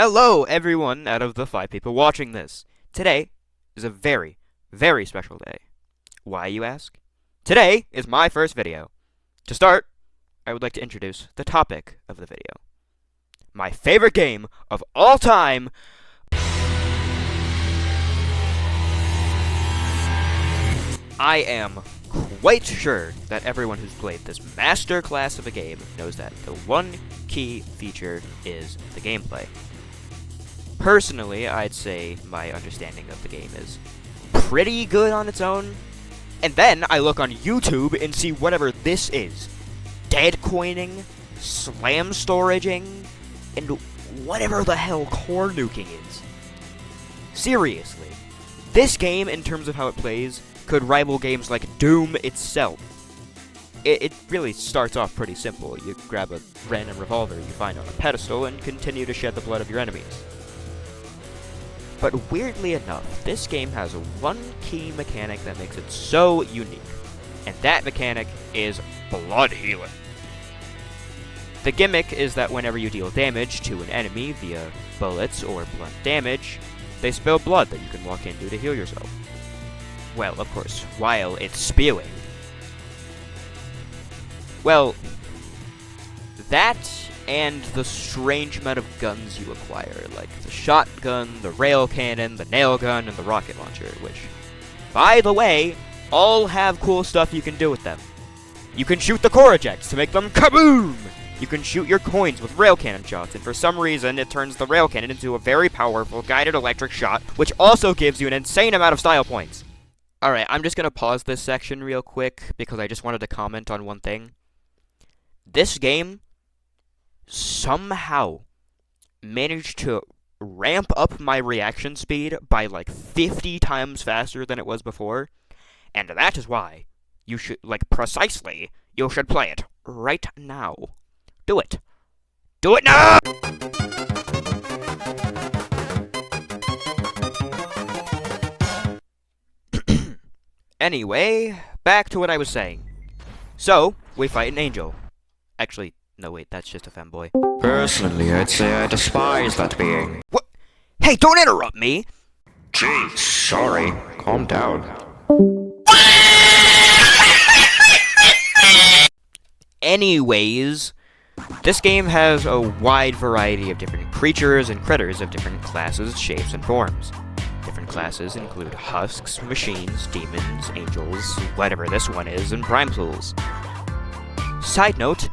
Hello, everyone out of the 5 people watching this. Today is a very, very special day. Why, you ask? Today is my first video. To start, I would like to introduce the topic of the video. My favorite game of all time. I am quite sure that everyone who's played this master class of a game knows that the one key feature is the gameplay. Personally, I'd say my understanding of the game is pretty good on its own, and then I look on YouTube and see whatever this is. Dead coining, slam storaging, and whatever the hell core nuking is. Seriously, this game, in terms of how it plays, could rival games like Doom itself. It really starts off pretty simple. You grab a random revolver you find on a pedestal and continue to shed the blood of your enemies. But weirdly enough, this game has one key mechanic that makes it so unique, and that mechanic is blood healing. The gimmick is that whenever you deal damage to an enemy via bullets or blunt damage, they spill blood that you can walk into to heal yourself. Well, of course, while it's spewing. Well, that and the strange amount of guns you acquire, like the shotgun, the rail cannon, the nail gun, and the rocket launcher, which, by the way, all have cool stuff you can do with them. You can shoot the core ejects to make them kaboom! You can shoot your coins with rail cannon shots, and for some reason it turns the rail cannon into a very powerful guided electric shot, which also gives you an insane amount of style points. Alright, I'm just gonna pause this section real quick, because I just wanted to comment on one thing. This game somehow managed to ramp up my reaction speed by like 50 times faster than it was before, and that is why you should, precisely, you should play it right now. Do it. Do it now! Anyway, back to what I was saying. So, we fight an angel. Actually, no wait, that's just a femboy. Personally, I'd say I despise that being. What? Hey, don't interrupt me! Jeez, sorry. Calm down. Anyways, this game has a wide variety of different creatures and critters of different classes, shapes, and forms. Different classes include husks, machines, demons, angels, whatever this one is, and prime tools. Side note,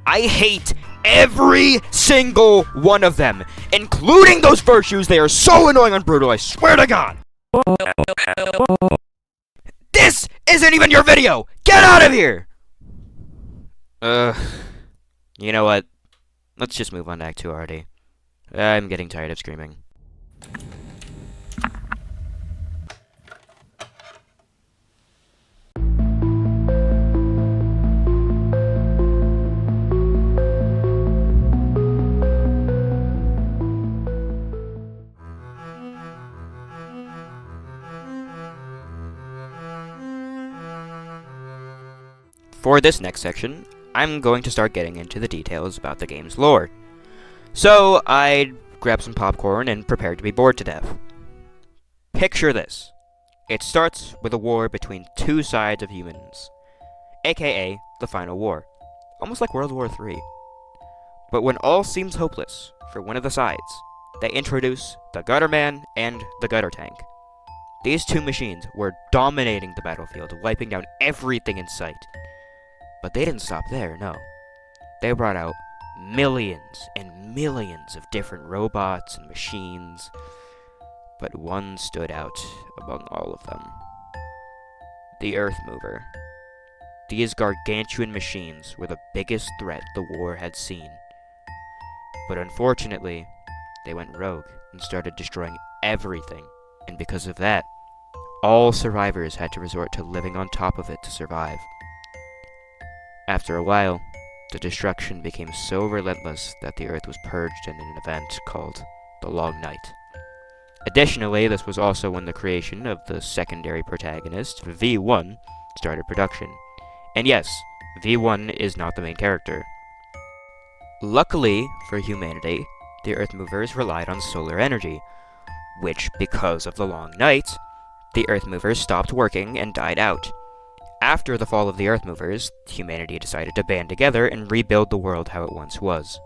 I hate every single one of them, including those fur shoes. They are so annoying and brutal, I swear to God! This isn't even your video! Get out of here! You know what? Let's just move on to Act 2 already. I'm getting tired of screaming. For this next section, I'm going to start getting into the details about the game's lore. So, I grabbed some popcorn and prepared to be bored to death. Picture this. It starts with a war between two sides of humans, aka the Final War, almost like World War III. But when all seems hopeless for one of the sides, they introduce the Gutter Man and the Gutter Tank. These two machines were dominating the battlefield, wiping down everything in sight. But they didn't stop there, no. They brought out millions and millions of different robots and machines, but one stood out among all of them. The Earth Mover. These gargantuan machines were the biggest threat the war had seen. But unfortunately, they went rogue and started destroying everything, and because of that, all survivors had to resort to living on top of it to survive. After a while, the destruction became so relentless that the Earth was purged in an event called the Long Night. Additionally, this was also when the creation of the secondary protagonist, V1, started production. And yes, V1 is not the main character. Luckily for humanity, the Earth movers relied on solar energy, which, because of the long nights, the Earth movers stopped working and died out. After the fall of the Earth movers, humanity decided to band together and rebuild the world how it once was.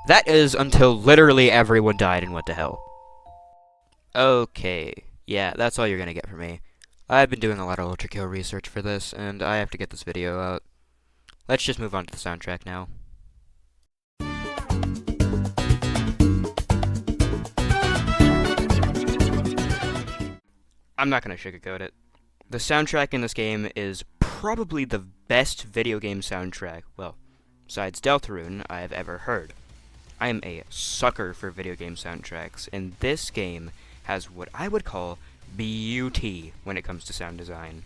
That is until literally everyone died and went to hell. Okay, yeah, that's all you're gonna get from me. I've been doing a lot of ULTRAKILL research for this, and I have to get this video out. Let's just move on to the soundtrack now. I'm not gonna sugarcoat it. The soundtrack in this game is probably the best video game soundtrack, well, besides Deltarune, I have ever heard. I am a sucker for video game soundtracks, and this game has what I would call beauty when it comes to sound design.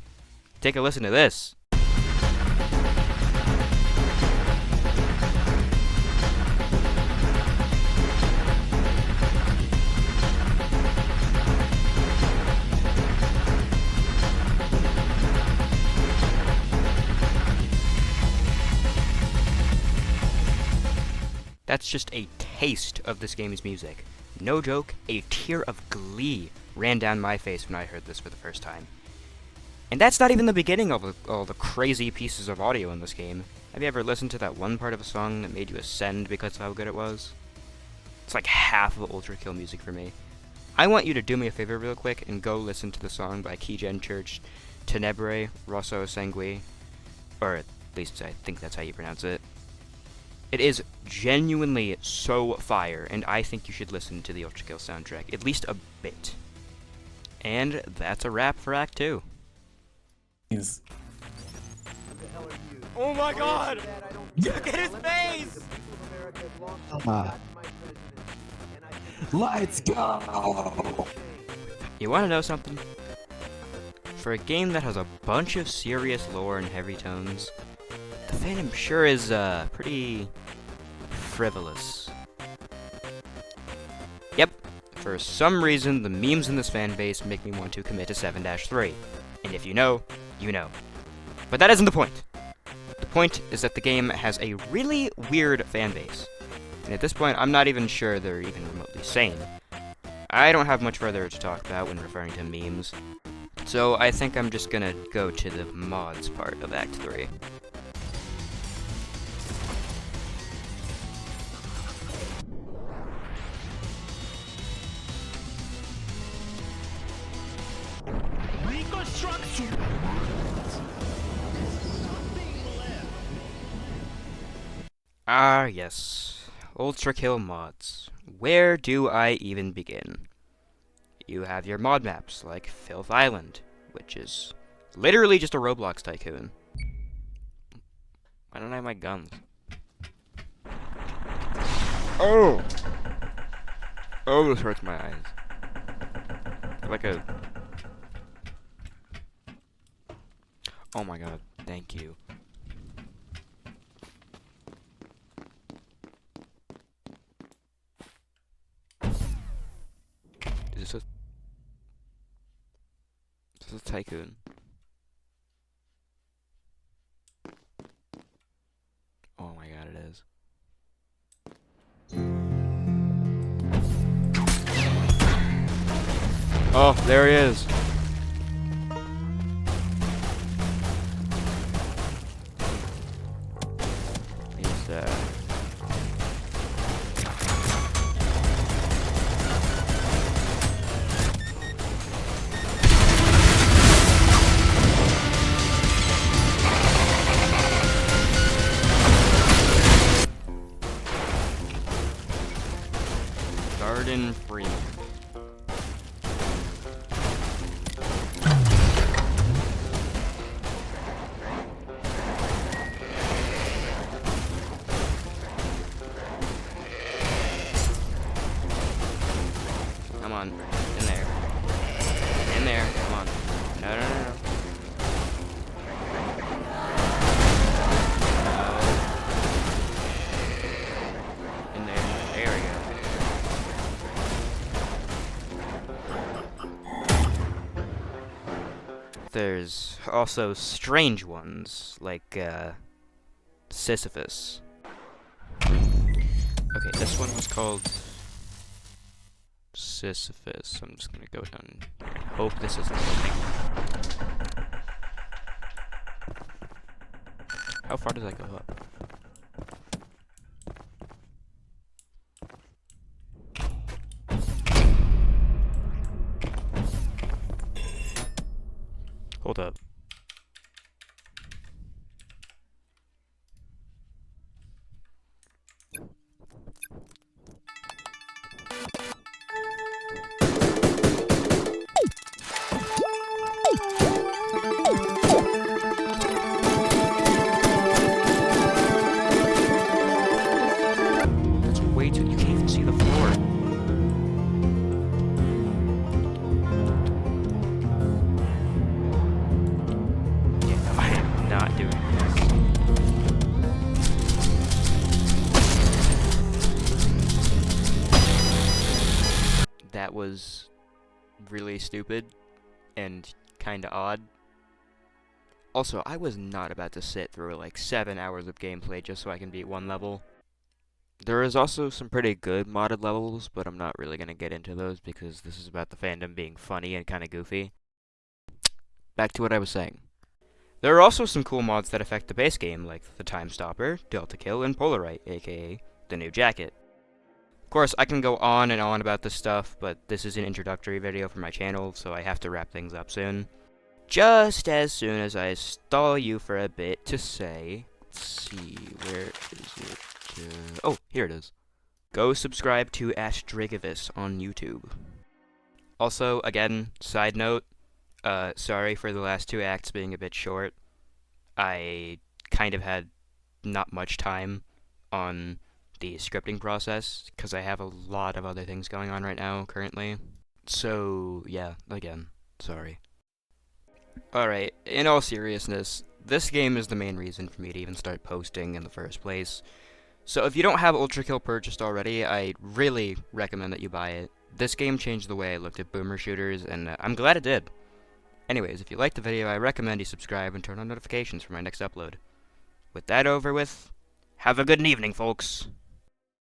Take a listen to this. That's just a taste of this game's music. No joke, a tear of glee ran down my face when I heard this for the first time. And that's not even the beginning of all the crazy pieces of audio in this game. Have you ever listened to that one part of a song that made you ascend because of how good it was? It's like half of ULTRAKILL music for me. I want you to do me a favor real quick and go listen to the song by Keygen Church, Tenebrae Rosso Sangue, or at least I think that's how you pronounce it. It is genuinely so fire, and I think you should listen to the ULTRAKILL soundtrack, at least a bit. And that's a wrap for Act 2. Oh my god! Look at his face! Let's go! You wanna know something? For a game that has a bunch of serious lore and heavy tones, the fandom sure is, pretty frivolous. Yep, for some reason, the memes in this fanbase make me want to commit to 7-3. And if you know, you know. But that isn't the point. The point is that the game has a really weird fanbase. And at this point, I'm not even sure they're even remotely sane. I don't have much further to talk about when referring to memes. So I think I'm just gonna go to the mods part of Act 3. Ah, yes. ULTRAKILL mods. Where do I even begin? You have your mod maps, like Filth Island, which is literally just a Roblox tycoon. Why don't I have my guns? Oh! Oh, this hurts my eyes. Like a... Oh my god, thank you. Is this a tycoon? Oh my god, it is. Oh, there he is. He's Garden Freeman. Come on, in there. In there, come on. No, no, no, no. In there. There we go. There's also strange ones, like, Sisyphus. Okay, this one was called Sisyphus. I'm just gonna go down and hope this isn't working. How far does that go up? Hold up. That's way too. You can't even see the floor. Yeah, no, I am not doing this. That was really stupid and kinda odd. Also, I was not about to sit through like 7 hours of gameplay just so I can beat one level. There is also some pretty good modded levels, but I'm not really gonna get into those because this is about the fandom being funny and kinda goofy. Back to what I was saying. There are also some cool mods that affect the base game, like the Time Stopper, ULTRAKILL, and Polarite, aka the new Jaket. Of course, I can go on and on about this stuff, but this is an introductory video for my channel, so I have to wrap things up soon. Just as soon as I stall you for a bit to say, let's see, where is it? Oh, here it is. Go subscribe to xzxADIxzx on YouTube. Also, again, side note, sorry for the last 2 acts being a bit short. I kind of had not much time on the scripting process, because I have a lot of other things going on right now, currently. So, yeah, again, sorry. Alright, in all seriousness, this game is the main reason for me to even start posting in the first place. So if you don't have ULTRAKILL purchased already, I really recommend that you buy it. This game changed the way I looked at boomer shooters, and I'm glad it did. Anyways, if you liked the video, I recommend you subscribe and turn on notifications for my next upload. With that over with, have a good evening, folks!